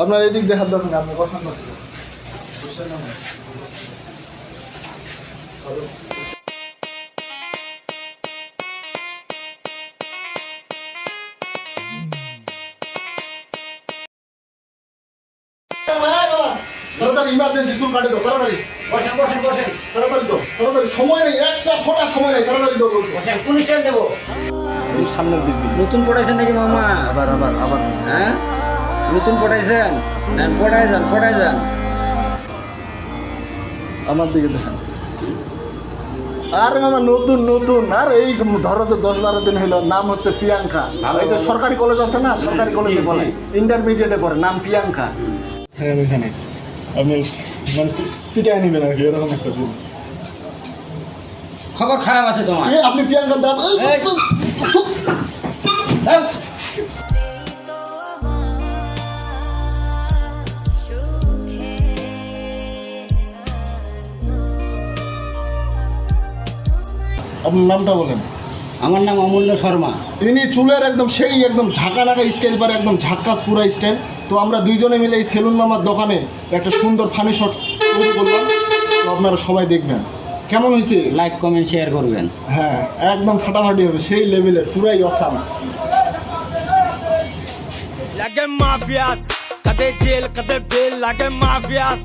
আপনার এদিক দেখার দরকার নেই, আপনি পছন্দ ইমার্জেন্সি চুল কাটে দাও তাড়াতাড়ি। বসেন বসেন বসেন, তাড়াতাড়ি দাও, তাড়াতাড়ি, সময় নেই, একটা ফোটা সময় নেই, তাড়াতাড়ি দাও। বসেন, কোন স্টাইল দেবো? সামনের দিক দিয়ে নতুন পড়াইছেন নাকি মামা? আবার আবার আবার হ্যাঁ, নতুন পড়াইছেন? পড়াই যান, পড়াই যান। আমার দিকে দেখেন। আরে মামা নতুন নতুন, আর এই ধরো যে 10-12 দিন হইলো। নাম হচ্ছে প্রিয়াঙ্কা। এই যে সরকারি কলেজ আছে না, সরকারি কলেজে পড়ে, ইন্টারমিডিয়েটে পড়ে, নাম প্রিয়াঙ্কা। হ্যাঁ এখানে আপনি মানে পিটাই নিবেন আর কি, এরকম একটা দিন। খবর খারাপ আছে তোমার। আপনি প্রিয়াঙ্কার দাম যাও। আপনার নামটা বলেন। আমার নাম অমূল্য শর্মা। ইনি চুলের একদম সেই একদম ঝাঁকা নাকা স্টাইল পারে, একদম ঝাক্কাস পুরা স্টাইল। তো আমরা দুইজনে মিলে এই সেলুন মামার দোকানে একটা সুন্দর ফানি শট তৈরি করলাম। তো আপনারা সবাই দেখবেন কেমন হয়েছে। লাইক কমেন্ট শেয়ার করবেন। হ্যাঁ একদম ফাটাফাটি হবে, সেই লেভেলের, পুরাই awesome. Like a mafias, kade jail, kade bail, like a mafias.